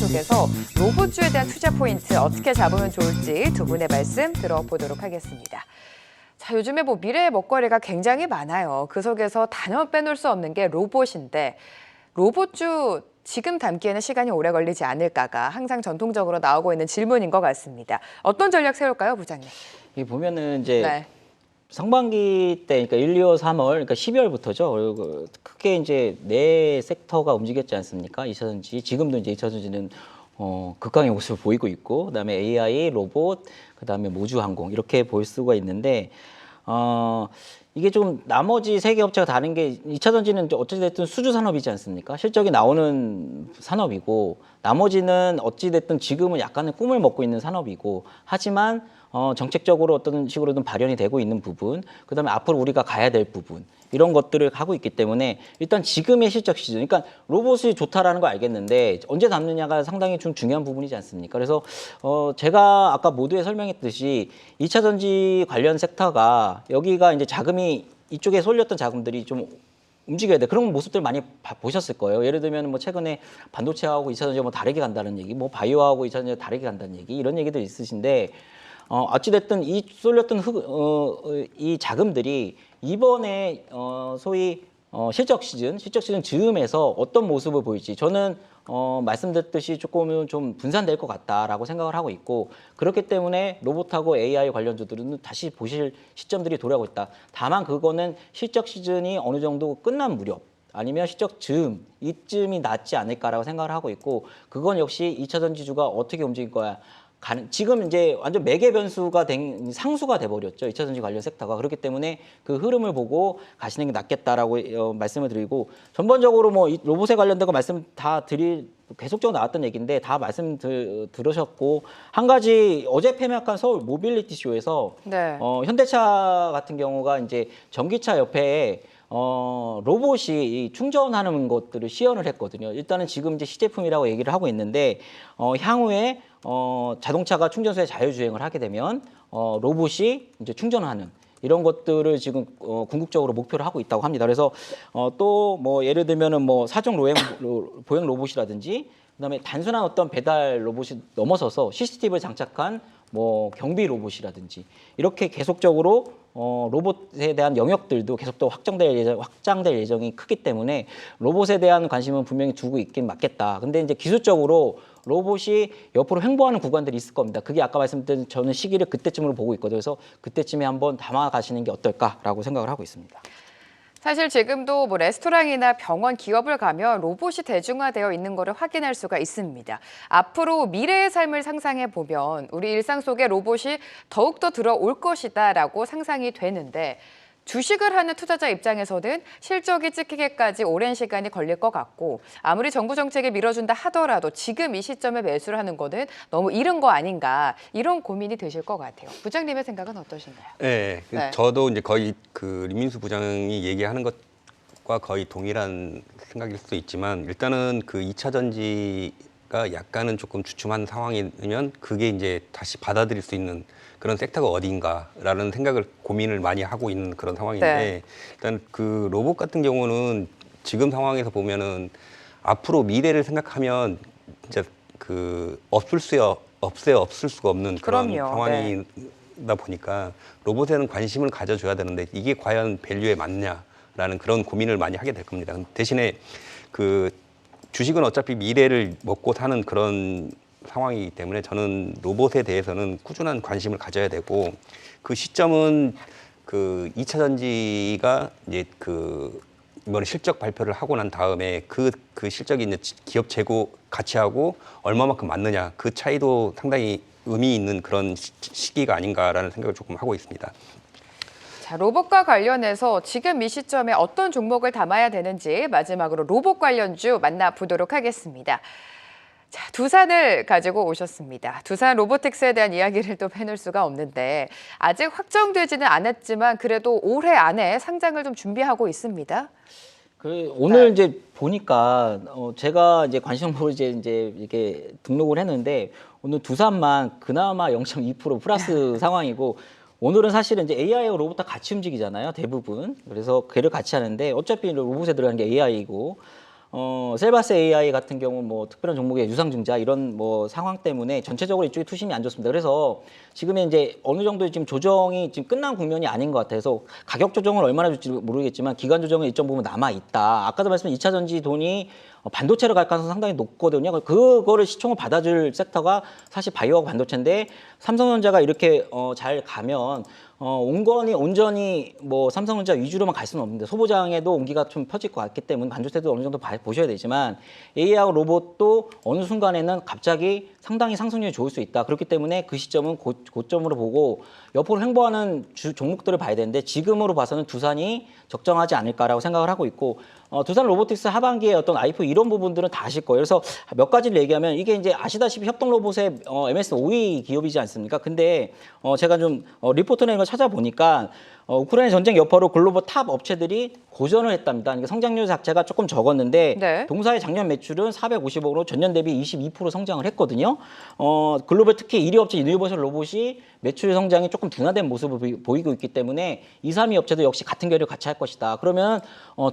속에서 로봇주에 대한 투자 포인트 어떻게 잡으면 좋을지 두 분의 말씀 들어보도록 하겠습니다. 자, 요즘에 미래의 먹거리가 굉장히 많아요. 그 속에서 단연 빼놓을 수 없는 게 로봇인데 로봇주 지금 담기에는 시간이 오래 걸리지 않을까가 항상 전통적으로 나오고 있는 질문인 것 같습니다. 어떤 전략 세울까요, 부장님? 이 보면은 이제 네. 상반기 때, 그러니까 1, 2월, 3월, 그러니까 12월부터죠. 크게 이제 네 섹터가 움직였지 않습니까? 2차전지. 지금도 이제 2차전지는 극강의 모습을 보이고 있고, 그다음에 AI, 로봇, 그다음에 모주항공 이렇게 볼 수가 있는데, 이게 좀 나머지 세 개 업체가 다른 게 2차전지는 어찌됐든 수주 산업이지 않습니까? 실적이 나오는 산업이고, 나머지는 어찌됐든 지금은 약간의 꿈을 먹고 있는 산업이고, 하지만 정책적으로 어떤 식으로든 발현이 되고 있는 부분, 그다음에 앞으로 우리가 가야 될 부분, 이런 것들을 하고 있기 때문에 일단 지금의 실적 시즌, 그러니까 로봇이 좋다라는 거 알겠는데 언제 담느냐가 상당히 좀 중요한 부분이지 않습니까? 그래서 제가 아까 모두에 설명했듯이 2차 전지 관련 섹터가 여기가 이제 자금이 이쪽에 쏠렸던 자금들이 좀 움직여야 돼. 그런 모습들 많이 보셨을 거예요. 예를 들면 최근에 반도체하고 2차 전지가 다르게 간다는 얘기, 다이오하고 2차 전지가 다르게 간다는 얘기, 이런 얘기들 있으신데 어찌됐든 이 쏠렸던 이 자금들이 이번에 소위 실적 시즌 즈음에서 어떤 모습을 보일지 저는 말씀드렸듯이 조금은 좀 분산될 것 같다라고 생각을 하고 있고, 그렇기 때문에 로봇하고 AI 관련주들은 다시 보실 시점들이 돌아오고 있다. 다만 그거는 실적 시즌이 어느 정도 끝난 무렵, 아니면 실적 즈음, 이쯤이 낫지 않을까라고 생각을 하고 있고, 그건 역시 2차 전지주가 어떻게 움직일 거야. 지금 이제 완전 매개 변수가 상수가 돼버렸죠. 2차 전지 관련 섹터가. 그렇기 때문에 그 흐름을 보고 가시는 게 낫겠다라고 말씀을 드리고, 전반적으로 이 로봇에 관련된 거 말씀 다 계속적으로 나왔던 얘기인데 다 말씀 들으셨고, 한 가지 어제 폐막한 서울 모빌리티 쇼에서 네. 현대차 같은 경우가 이제 전기차 옆에 로봇이 충전하는 것들을 시연을 했거든요. 일단은 지금 이제 시제품이라고 얘기를 하고 있는데, 향후에 자동차가 충전소에 자율주행을 하게 되면 로봇이 이제 충전하는 이런 것들을 지금 궁극적으로 목표를 하고 있다고 합니다. 그래서 또 예를 들면은 사정 보행 로봇이라든지, 그다음에 단순한 어떤 배달 로봇이 넘어서서 CCTV를 장착한 경비 로봇이라든지, 이렇게 계속적으로 로봇에 대한 영역들도 계속 또 확장될 예정이 크기 때문에 로봇에 대한 관심은 분명히 두고 있긴 맞겠다. 근데 이제 기술적으로 로봇이 옆으로 횡보하는 구간들이 있을 겁니다. 그게 아까 말씀드린 저는 시기를 그때쯤으로 보고 있거든요. 그래서 그때쯤에 한번 담아가시는 게 어떨까라고 생각을 하고 있습니다. 사실 지금도 레스토랑이나 병원, 기업을 가면 로봇이 대중화되어 있는 것을 확인할 수가 있습니다. 앞으로 미래의 삶을 상상해 보면 우리 일상 속에 로봇이 더욱더 들어올 것이다라고 상상이 되는데, 주식을 하는 투자자 입장에서는 실적이 찍히기까지 오랜 시간이 걸릴 것 같고, 아무리 정부 정책이 밀어준다 하더라도 지금 이 시점에 매수를 하는 거는 너무 이른 거 아닌가, 이런 고민이 되실 것 같아요. 부장님의 생각은 어떠신가요? 네, 네. 저도 이제 거의 림민수 부장이 얘기하는 것과 거의 동일한 생각일 수도 있지만, 일단은 그 2차 전지가 약간은 조금 주춤한 상황이면 그게 이제 다시 받아들일 수 있는 그런 섹터가 어딘가라는 생각을 고민을 많이 하고 있는 그런 상황인데, 네. 일단 그 로봇 같은 경우는 지금 상황에서 보면은 앞으로 미래를 생각하면 진짜 없을 수가 없는 그런 그럼요. 상황이다 보니까 로봇에는 관심을 가져줘야 되는데 이게 과연 밸류에 맞냐라는 그런 고민을 많이 하게 될 겁니다. 대신에 주식은 어차피 미래를 먹고 사는 그런 상황이기 때문에 저는 로봇에 대해서는 꾸준한 관심을 가져야 되고, 그 시점은 2차 전지가 이제 이번에 실적 발표를 하고 난 다음에 그 실적이 이제 기업 재고 가치하고 얼마만큼 맞느냐, 그 차이도 상당히 의미 있는 그런 시기가 아닌가라는 생각을 조금 하고 있습니다. 자, 로봇과 관련해서 지금 이 시점에 어떤 종목을 담아야 되는지 마지막으로 로봇 관련주 만나보도록 하겠습니다. 자, 두산을 가지고 오셨습니다. 두산 로보틱스에 대한 이야기를 또 빼놓을 수가 없는데, 아직 확정되지는 않았지만 그래도 올해 안에 상장을 좀 준비하고 있습니다. 오늘 이제 보니까 제가 이제 관심으로 이제 이렇게 등록을 했는데, 오늘 두산만 그나마 0.2% 플러스 상황이고, 오늘은 사실은 이제 AI와 로봇과 같이 움직이잖아요, 대부분. 그래서 걔를 같이 하는데 어차피 로봇에 들어가는 게 AI이고, 셀바스 AI 같은 경우 뭐 특별한 종목의 유상증자 이런 뭐 상황 때문에 전체적으로 이쪽에 투심이 안 좋습니다. 그래서 지금의 이제 어느 정도 지금 조정이 지금 끝난 국면이 아닌 것 같아서 가격 조정을 얼마나 줄지 모르겠지만 기간 조정은 일정 부분 남아 있다. 아까도 말씀드린 2차 전지 돈이 반도체로 갈 가능성이 상당히 높거든요. 그거를 시총을 받아줄 섹터가 사실 바이오하고 반도체인데 삼성전자가 이렇게 잘 가면 온전히 뭐 삼성전자 위주로만 갈 수는 없는데 소보장에도 온기가 좀 퍼질 것 같기 때문에 반도체도 어느 정도 보셔야 되지만 AI하고 로봇도 어느 순간에는 갑자기 상당히 상승률이 좋을 수 있다. 그렇기 때문에 그 시점은 고점으로 보고 옆으로 횡보하는 종목들을 봐야 되는데 지금으로 봐서는 두산이 적정하지 않을까라고 생각을 하고 있고 두산 로보틱스 하반기에 어떤 IPO 이런 부분들은 다 아실 거예요. 그래서 몇 가지를 얘기하면 이게 이제 아시다시피 협동로봇의 MS 5위 기업이지 않습니까? 근데 제가 좀 리포트 내는 걸 찾아보니까 우크라이나 전쟁 여파로 글로벌 탑 업체들이 고전을 했답니다. 그러니까 성장률 자체가 조금 적었는데 네. 동사의 작년 매출은 450억으로 전년 대비 22% 성장을 했거든요. 글로벌 특히 1위 업체 유니버설 로봇이 매출 성장이 조금 둔화된 모습을 보이고 있기 때문에 2, 3위 업체도 역시 같은 결을 같이 할 것이다. 그러면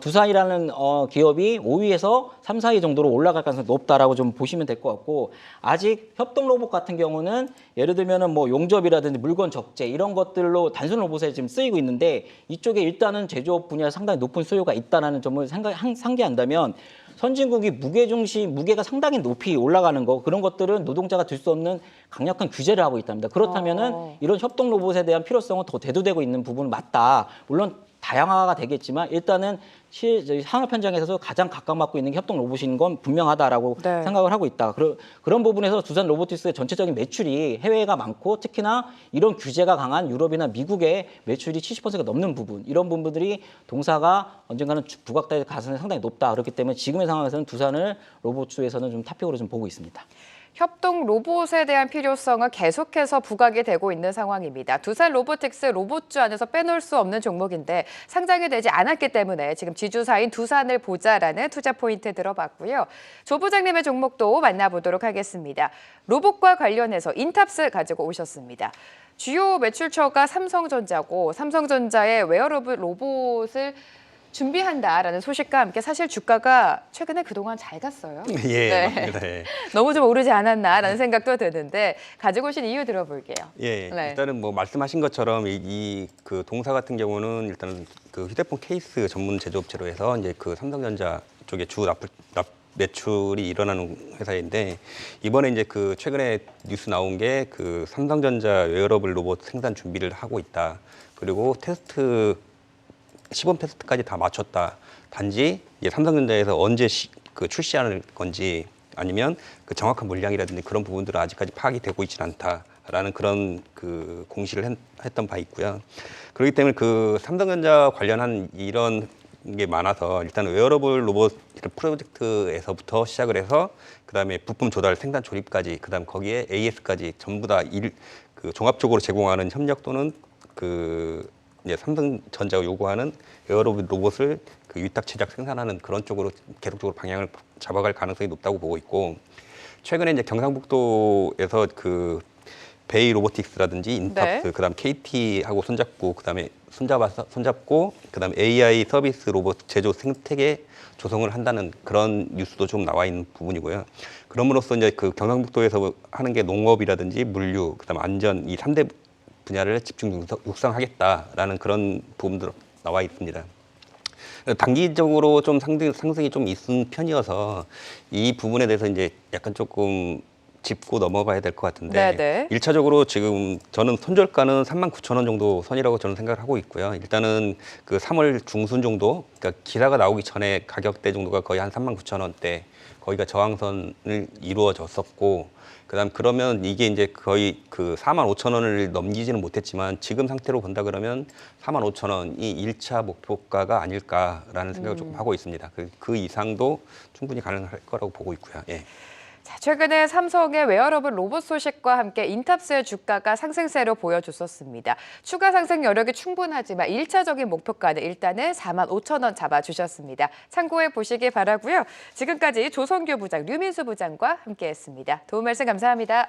두산이라는 기업이 5위에서 3, 4위 정도로 올라갈 가능성이 높다라고 좀 보시면 될 것 같고 아직 협동 로봇 같은 경우는 예를 들면은 뭐 용접이라든지 물건 적재 이런 것들로 단순 로봇에 지금 쓰이고 있는데 이쪽에 일단은 제조업 분야에 상당히 높은 수요가 있다는 점을 상기한다면 선진국이 무게가 상당히 높이 올라가는 거 그런 것들은 노동자가 들 수 없는 강력한 규제를 하고 있답니다. 그렇다면은 이런 협동 로봇에 대한 필요성은 더 대두되고 있는 부분은 맞다. 물론 다양화가 되겠지만 일단은 산업 현장에서 가장 각광받고 있는 게 협동 로봇인 건 분명하다라고 네. 생각을 하고 있다. 그런 부분에서 두산 로보틱스의 전체적인 매출이 해외가 많고 특히나 이런 규제가 강한 유럽이나 미국의 매출이 70%가 넘는 부분 이런 부분들이 동사가 언젠가는 부각될 가능성이 상당히 높다. 그렇기 때문에 지금의 상황에서는 두산을 로봇주에서는 좀 탑픽으로 좀 보고 있습니다. 협동 로봇에 대한 필요성은 계속해서 부각이 되고 있는 상황입니다. 두산 로보틱스 로봇주 안에서 빼놓을 수 없는 종목인데 상장이 되지 않았기 때문에 지금 지주사인 두산을 보자라는 투자 포인트 들어봤고요. 조 부장님의 종목도 만나보도록 하겠습니다. 로봇과 관련해서 인탑스 가지고 오셨습니다. 주요 매출처가 삼성전자고 삼성전자의 웨어러블 로봇을 준비한다라는 소식과 함께 사실 주가가 최근에 그동안 잘 갔어요. 예, 맞습니다. 예. 너무 좀 오르지 않았나라는 생각도 드는데 가지고 오신 이유 들어볼게요. 예, 네. 일단은 뭐 말씀하신 것처럼 그 동사 같은 경우는 일단은 그 휴대폰 케이스 전문 제조업체로 해서 이제 그 삼성전자 쪽에 주 매출이 일어나는 회사인데 이번에 이제 그 최근에 뉴스 나온 게 그 삼성전자 웨어러블 로봇 생산 준비를 하고 있다. 그리고 시범 테스트까지 다 마쳤다. 단지 이제 삼성전자에서 언제 그 출시하는 건지 아니면 그 정확한 물량이라든지 그런 부분들은 아직까지 파악이 되고 있지는 않다라는 그런 그 공시를 했던 바 있고요. 그렇기 때문에 그 삼성전자 관련한 이런 게 많아서 일단 웨어러블 로봇 프로젝트에서부터 시작을 해서 그다음에 부품 조달, 생산 조립까지 그다음 거기에 AS까지 전부 다 그 종합적으로 제공하는 협력 또는 그 이제 삼성전자가 요구하는 웨어러블 로봇을 그 위탁 제작 생산하는 그런 쪽으로 계속적으로 방향을 잡아갈 가능성이 높다고 보고 있고 최근에 이제 경상북도에서 그 베이 로보틱스라든지 인탑스 네. 그다음 KT하고 손잡고 그다음에 손잡고 그다음에 AI 서비스 로봇 제조 생태계 조성을 한다는 그런 뉴스도 좀 나와 있는 부분이고요. 그럼으로써 이제 그 경상북도에서 하는 게 농업이라든지 물류 그다음 안전 이 3대 분야를 집중 육성하겠다라는 그런 부분도 나와 있습니다. 단기적으로 좀 상승이 좀 있은 편이어서 이 부분에 대해서 이제 약간 조금 짚고 넘어가야 될 것 같은데 네네. 1차적으로 지금 저는 손절가는 39,000원 정도 선이라고 저는 생각을 하고 있고요. 일단은 그 3월 중순 정도, 그러니까 기사가 나오기 전에 가격대 정도가 거의 한 39,000원대 거기가 저항선을 이루어졌었고 그다음 그러면 이게 이제 거의 그 45,000원을 넘기지는 못했지만 지금 상태로 본다 그러면 45,000원이 1차 목표가가 아닐까라는 생각을 조금 하고 있습니다. 그 이상도 충분히 가능할 거라고 보고 있고요. 예. 자, 최근에 삼성의 웨어러블 로봇 소식과 함께 인탑스의 주가가 상승세로 보여줬었습니다. 추가 상승 여력이 충분하지만 1차적인 목표가는 일단은 45,000원 잡아주셨습니다. 참고해 보시기 바라고요. 지금까지 조성규 부장, 류민수 부장과 함께했습니다. 도움 말씀 감사합니다.